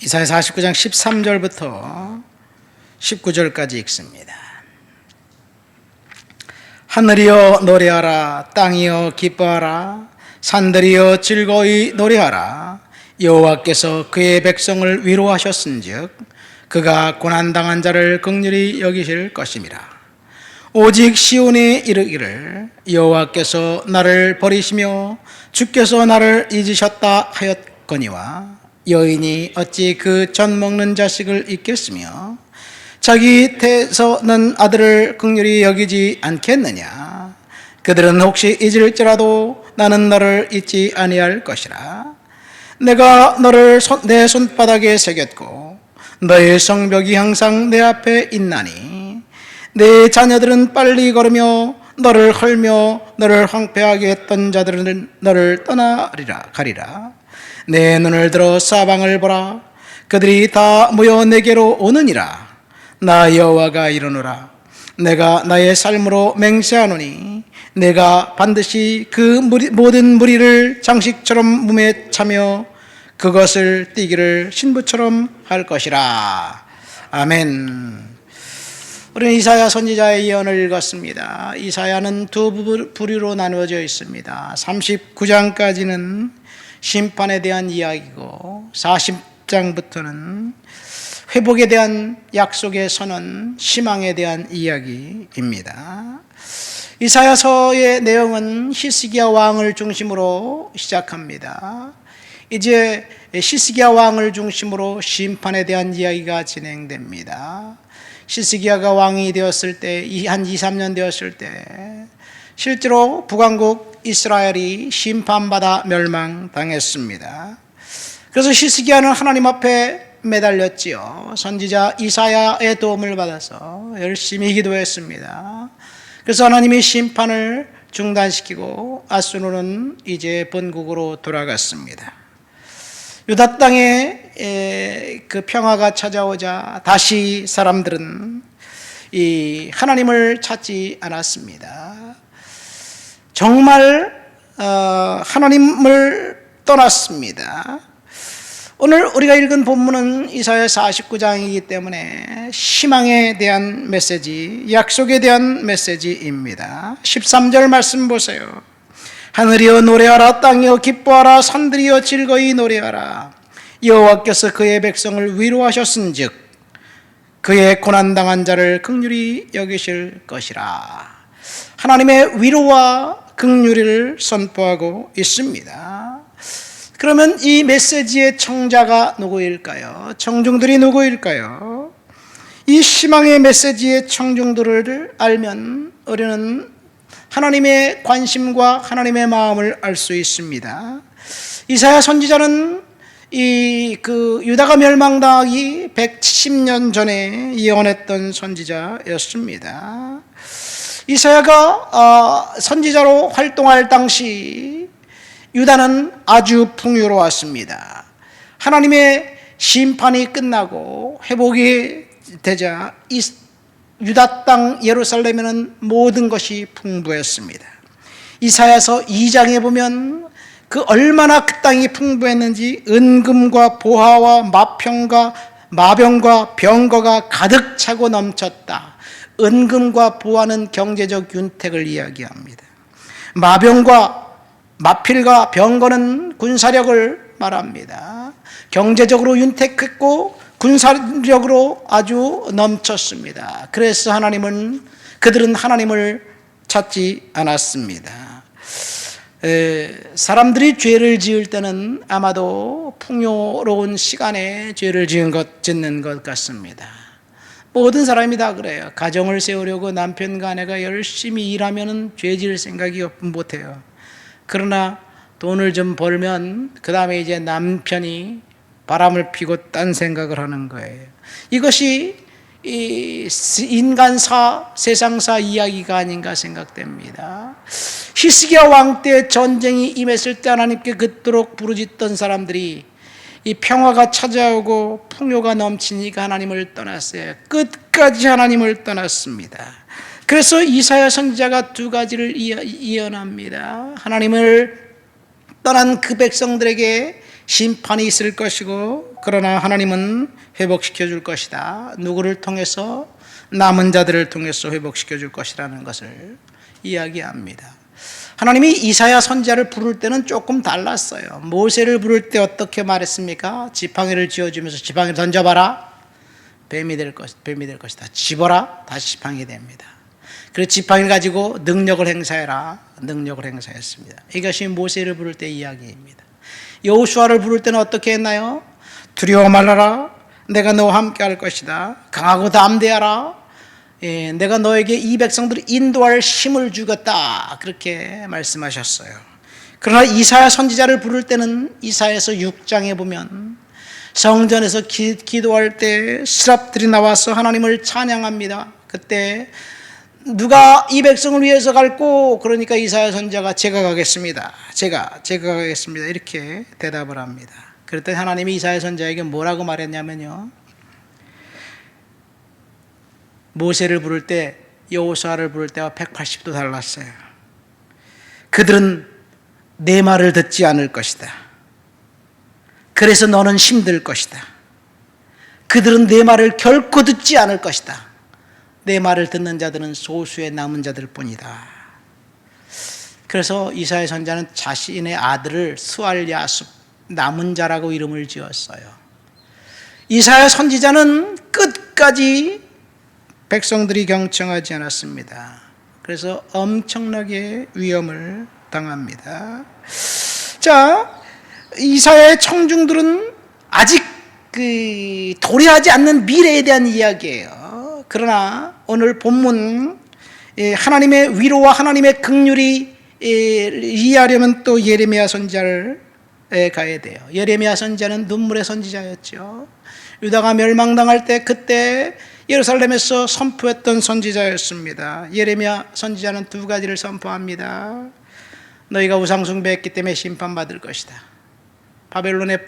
이사야 49장 13절부터 19절까지 읽습니다. 하늘이여 노래하라, 땅이여 기뻐하라, 산들이여 즐거이 노래하라. 여호와께서 그의 백성을 위로하셨은즉 그가 고난당한 자를 긍휼히 여기실 것임이라. 오직 시온에 이르기를 여호와께서 나를 버리시며 주께서 나를 잊으셨다 하였거니와, 여인이 어찌 그 젖 먹는 자식을 잊겠으며 자기 태에서는 아들을 긍휼히 여기지 않겠느냐. 그들은 혹시 잊을지라도 나는 너를 잊지 아니할 것이라. 내가 너를 내 손바닥에 새겼고 너의 성벽이 항상 내 앞에 있나니, 내 자녀들은 빨리 걸으며 너를 헐며 너를 황폐하게 했던 자들은 너를 가리라. 내 눈을 들어 사방을 보라. 그들이 다 모여 내게로 오느니라. 나 여호와가 이르노라. 내가 나의 삶으로 맹세하노니 내가 반드시 그 모든 무리를 장식처럼 몸에 차며 그것을 띠기를 신부처럼 할 것이라. 아멘. 우리는 이사야 선지자의 예언을 읽었습니다. 이사야는 두 부류로 나누어져 있습니다. 39장까지는 심판에 대한 이야기고 40장부터는 회복에 대한 약속의 선언, 희망에 대한 이야기입니다. 이사야서의 내용은 히스기야 왕을 중심으로 시작합니다. 이제 히스기야 왕을 중심으로 심판에 대한 이야기가 진행됩니다. 히스기야가 왕이 되었을 때, 한 2, 3년 되었을 때 실제로 북왕국 이스라엘이 심판받아 멸망당했습니다. 그래서 히스기야는 하나님 앞에 매달렸지요. 선지자 이사야의 도움을 받아서 열심히 기도했습니다. 그래서 하나님이 심판을 중단시키고 아수르는 이제 본국으로 돌아갔습니다. 유다 땅에 그 평화가 찾아오자 다시 사람들은 이 하나님을 찾지 않았습니다. 정말 하나님을 떠났습니다. 오늘 우리가 읽은 본문은 이사야 49장이기 때문에 희망에 대한 메시지, 약속에 대한 메시지입니다. 13절 말씀 보세요. 하늘이여 노래하라, 땅이여 기뻐하라, 산들이여 즐거이 노래하라. 여호와께서 그의 백성을 위로하셨은즉 그의 고난당한 자를 긍휼히 여기실 것이라. 하나님의 위로와 긍휼을 선포하고 있습니다. 그러면 이 메시지의 청자가 누구일까요? 청중들이 누구일까요? 이 희망의 메시지의 청중들을 알면 우리는 하나님의 관심과 하나님의 마음을 알 수 있습니다. 이사야 선지자는 유다가 멸망당하기 110년 전에 예언했던 선지자였습니다. 이사야가 선지자로 활동할 당시 유다는 아주 풍요로웠습니다. 하나님의 심판이 끝나고 회복이 되자 유다 땅 예루살렘에는 모든 것이 풍부했습니다. 이사야서 2장에 보면 그 얼마나 그 땅이 풍부했는지 은금과 보화와 마병과 병거가 가득 차고 넘쳤다. 은금과 보화는 경제적 윤택을 이야기합니다. 마필과 병거는 군사력을 말합니다. 경제적으로 윤택했고 군사력으로 아주 넘쳤습니다. 그래서 그들은 하나님을 찾지 않았습니다. 사람들이 죄를 지을 때는 아마도 풍요로운 시간에 죄를 짓는 것 같습니다. 모든 사람이 다 그래요. 가정을 세우려고 남편과 아내가 열심히 일하면 죄 지을 생각이 못해요. 그러나 돈을 좀 벌면 그 다음에 이제 남편이 바람을 피고 딴 생각을 하는 거예요. 이것이 인간사, 세상사 이야기가 아닌가 생각됩니다. 히스기야 왕 때 전쟁이 임했을 때 하나님께 그토록 부르짖던 사람들이 이 평화가 찾아오고 풍요가 넘치니까 하나님을 떠났어요. 끝까지 하나님을 떠났습니다. 그래서 이사야 선지자가 두 가지를 예언합니다. 하나님을 떠난 그 백성들에게 심판이 있을 것이고, 그러나 하나님은 회복시켜 줄 것이다. 누구를 통해서? 남은 자들을 통해서 회복시켜 줄 것이라는 것을 이야기합니다. 하나님이 이사야 선지자를 부를 때는 조금 달랐어요. 모세를 부를 때 어떻게 말했습니까? 지팡이를 쥐어주면서 지팡이를 던져봐라, 뱀이 될 것이다. 집어라, 다시 지팡이 됩니다. 그래서 지팡이를 가지고 능력을 행사해라, 능력을 행사했습니다. 이것이 모세를 부를 때 이야기입니다. 여호수아를 부를 때는 어떻게 했나요? 두려워 말라라, 내가 너와 함께 할 것이다. 강하고 담대하라, 내가 너에게 이 백성들을 인도할 힘을 주겠다, 그렇게 말씀하셨어요. 그러나 이사야 선지자를 부를 때는 이사야서 6장에 보면 성전에서 기도할 때 스랍들이 나와서 하나님을 찬양합니다. 그때 누가 이 백성을 위해서 갈고? 그러니까 이사야 선지자가 제가 가겠습니다. 제가 가겠습니다, 이렇게 대답을 합니다. 그랬더니 하나님이 이사야 선지자에게 뭐라고 말했냐면요, 모세를 부를 때 여호수아를 부를 때와 180도 달랐어요. 그들은 내 말을 듣지 않을 것이다. 그래서 너는 힘들 것이다. 그들은 내 말을 결코 듣지 않을 것이다. 내 말을 듣는 자들은 소수의 남은 자들 뿐이다. 그래서 이사야 선지자는 자신의 아들을 스알야숲, 남은 자라고 이름을 지었어요. 이사야 선지자는 끝까지 백성들이 경청하지 않았습니다. 그래서 엄청나게 위험을 당합니다. 자, 이사야의 청중들은 아직 도래하지 않는 미래에 대한 이야기예요. 그러나 오늘 본문 하나님의 위로와 하나님의 긍휼이 이해하려면 또 예레미야 선지자를 가야 돼요. 예레미야 선지자는 눈물의 선지자였죠. 유다가 멸망당할 때 그때 예루살렘에서 선포했던 선지자였습니다. 예레미야 선지자는 두 가지를 선포합니다. 너희가 우상 숭배했기 때문에 심판받을 것이다. 바벨론에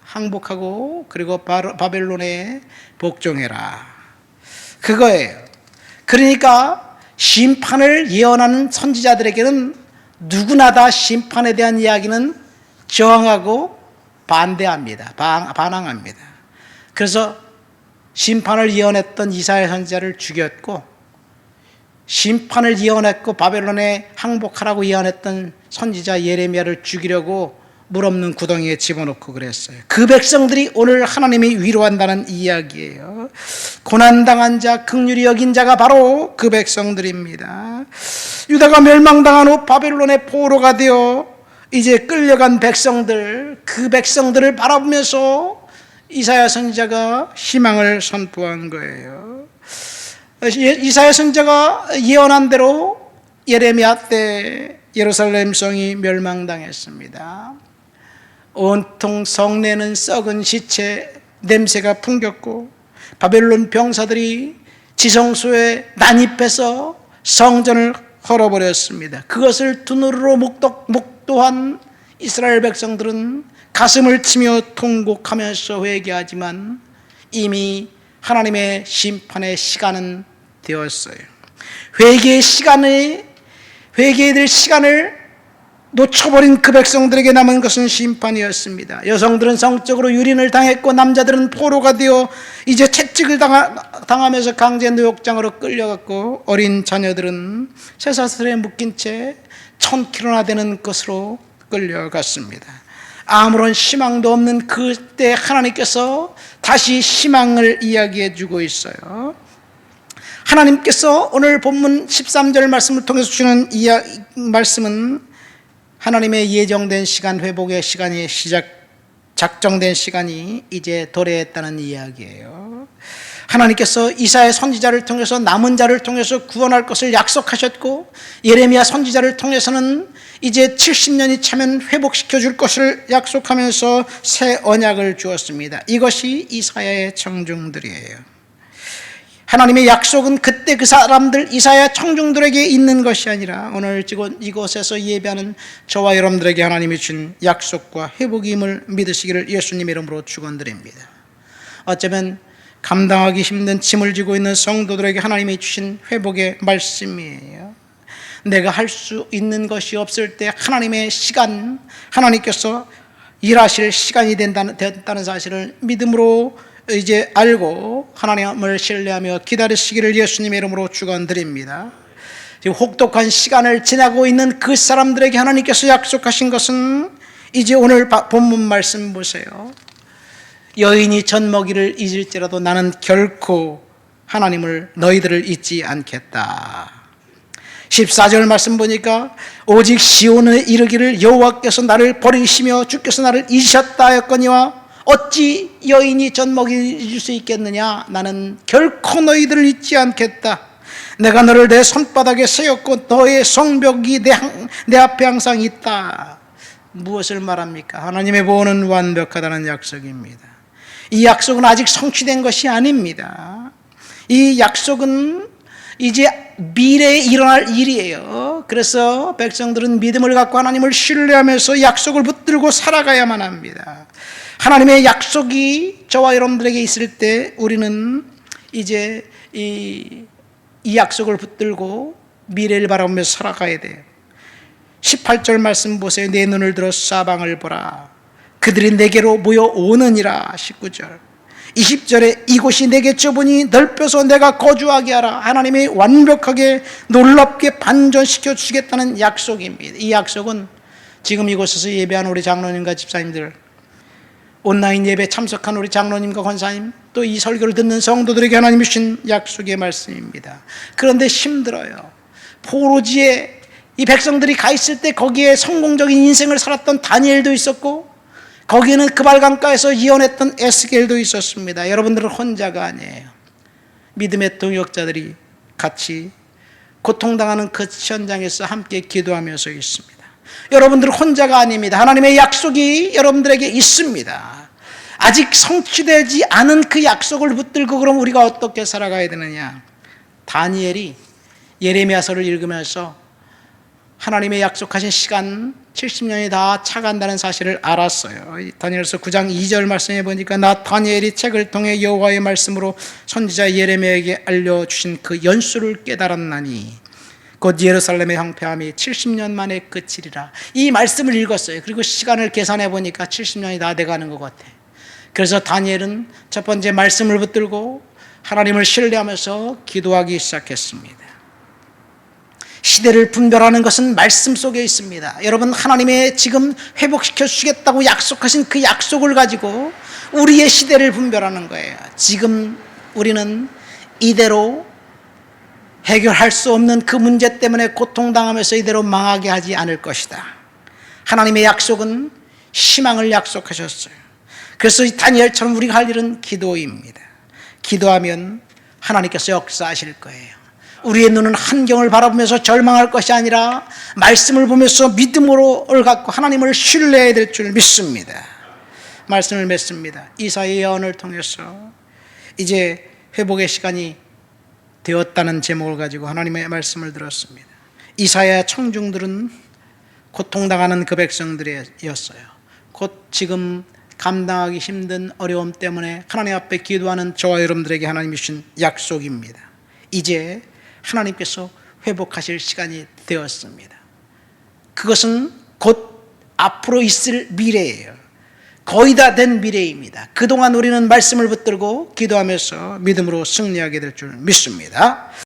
항복하고 그리고 바벨론에 복종해라, 그거예요. 그러니까 심판을 예언하는 선지자들에게는 누구나 다 심판에 대한 이야기는 저항하고 반대합니다. 반항합니다. 그래서 심판을 예언했던 이사야 선지자를 죽였고, 심판을 예언했고 바벨론에 항복하라고 예언했던 선지자 예레미야를 죽이려고 물 없는 구덩이에 집어넣고 그랬어요. 그 백성들이 오늘 하나님이 위로한다는 이야기예요. 고난당한 자, 긍휼히 여긴 자가 바로 그 백성들입니다. 유다가 멸망당한 후 바벨론의 포로가 되어 이제 끌려간 백성들, 그 백성들을 바라보면서 이사야 선지자가 희망을 선포한 거예요. 이사야 선지자가 예언한 대로 예레미야 때 예루살렘 성이 멸망당했습니다. 온통 성내는 썩은 시체 냄새가 풍겼고, 바벨론 병사들이 지성소에 난입해서 성전을 헐어버렸습니다. 그것을 두 눈으로 목도한 이스라엘 백성들은 가슴을 치며 통곡하면서 회개하지만 이미 하나님의 심판의 시간은 되었어요. 회개해야 될 시간을 놓쳐버린 그 백성들에게 남은 것은 심판이었습니다. 여성들은 성적으로 유린을 당했고 남자들은 포로가 되어 이제 채찍을 당하면서 강제 노역장으로 끌려갔고, 어린 자녀들은 쇠사슬에 묶인 채 1000km나 되는 것으로 끌려갔습니다. 아무런 희망도 없는 그때 하나님께서 다시 희망을 이야기해 주고 있어요. 하나님께서 오늘 본문 13절 말씀을 통해서 주시는 말씀은 하나님의 예정된 시간, 회복의 시간이 작정된 시간이 이제 도래했다는 이야기예요. 하나님께서 이사야 선지자를 통해서 남은 자를 통해서 구원할 것을 약속하셨고, 예레미야 선지자를 통해서는 이제 70년이 차면 회복시켜 줄 것을 약속하면서 새 언약을 주었습니다. 이것이 이사야의 청중들이에요. 하나님의 약속은 그때 그 사람들 이사야 청중들에게 있는 것이 아니라 오늘 이곳에서 예배하는 저와 여러분들에게 하나님이 준 약속과 회복임을 믿으시기를 예수님 이름으로 축원드립니다. 어쩌면 감당하기 힘든 짐을 지고 있는 성도들에게 하나님이 주신 회복의 말씀이에요. 내가 할 수 있는 것이 없을 때 하나님의 시간, 하나님께서 일하실 시간이 되었다는 사실을 믿음으로 이제 알고 하나님을 신뢰하며 기다리시기를 예수님의 이름으로 축원드립니다. 지금 혹독한 시간을 지나고 있는 그 사람들에게 하나님께서 약속하신 것은 이제 오늘 본문 말씀 보세요. 여인이 젖 먹이를 잊을지라도 나는 결코 하나님을 너희들을 잊지 않겠다. 14절 말씀 보니까 오직 시온에 이르기를 여호와께서 나를 버리시며 주께서 나를 잊으셨다 하였거니와 어찌 여인이 젖 먹이를 잊을 수 있겠느냐. 나는 결코 너희들을 잊지 않겠다. 내가 너를 내 손바닥에 세웠고 너의 성벽이 내 앞에 항상 있다. 무엇을 말합니까? 하나님의 보호는 완벽하다는 약속입니다. 이 약속은 아직 성취된 것이 아닙니다. 이 약속은 이제 미래에 일어날 일이에요. 그래서 백성들은 믿음을 갖고 하나님을 신뢰하면서 약속을 붙들고 살아가야만 합니다. 하나님의 약속이 저와 여러분들에게 있을 때 우리는 이제 이 약속을 붙들고 미래를 바라보면서 살아가야 돼요. 18절 말씀 보세요. 내 눈을 들어 사방을 보라. 그들이 내게로 모여오느니라. 19절 20절에 이곳이 내게 좁으니 넓혀서 내가 거주하게 하라. 하나님이 완벽하게 놀랍게 반전시켜 주시겠다는 약속입니다. 이 약속은 지금 이곳에서 예배한 우리 장로님과 집사님들, 온라인 예배 참석한 우리 장로님과 권사님, 또 이 설교를 듣는 성도들에게 하나님이 주신 약속의 말씀입니다. 그런데 힘들어요. 포로지에 이 백성들이 가 있을 때 거기에 성공적인 인생을 살았던 다니엘도 있었고, 거기에는 그발강가에서 예언했던 에스겔도 있었습니다. 여러분들은 혼자가 아니에요. 믿음의 동역자들이 같이 고통당하는 그 현장에서 함께 기도하면서 있습니다. 여러분들은 혼자가 아닙니다. 하나님의 약속이 여러분들에게 있습니다. 아직 성취되지 않은 그 약속을 붙들고 그럼 우리가 어떻게 살아가야 되느냐. 다니엘이 예레미야서를 읽으면서 하나님의 약속하신 시간 70년이 다 차간다는 사실을 알았어요. 다니엘서 9장 2절 말씀해 보니까 나 다니엘이 책을 통해 여호와의 말씀으로 선지자 예레미야에게 알려주신 그 연수를 깨달았나니 곧 예루살렘의 황폐함이 70년 만에 끝이리라. 이 말씀을 읽었어요. 그리고 시간을 계산해 보니까 70년이 다 돼가는 것 같아. 그래서 다니엘은 첫 번째 말씀을 붙들고 하나님을 신뢰하면서 기도하기 시작했습니다. 시대를 분별하는 것은 말씀 속에 있습니다. 여러분, 하나님의 지금 회복시켜 주시겠다고 약속하신 그 약속을 가지고 우리의 시대를 분별하는 거예요. 지금 우리는 이대로 해결할 수 없는 그 문제 때문에 고통당하면서 이대로 망하게 하지 않을 것이다. 하나님의 약속은 희망을 약속하셨어요. 그래서 다니엘처럼 우리가 할 일은 기도입니다. 기도하면 하나님께서 역사하실 거예요. 우리의 눈은 환경을 바라보면서 절망할 것이 아니라 말씀을 보면서 믿음을 갖고 하나님을 신뢰해야 될 줄 믿습니다. 말씀을 맺습니다. 이사야의 예언을 통해서 이제 회복의 시간이 되었다는 제목을 가지고 하나님의 말씀을 들었습니다. 이사야 청중들은 고통당하는 그 백성들이었어요. 곧 지금 감당하기 힘든 어려움 때문에 하나님 앞에 기도하는 저와 여러분들에게 하나님이 주신 약속입니다. 이제 하나님께서 회복하실 시간이 되었습니다. 그것은 곧 앞으로 있을 미래예요. 거의 다 된 미래입니다. 그동안 우리는 말씀을 붙들고 기도하면서 믿음으로 승리하게 될 줄 믿습니다.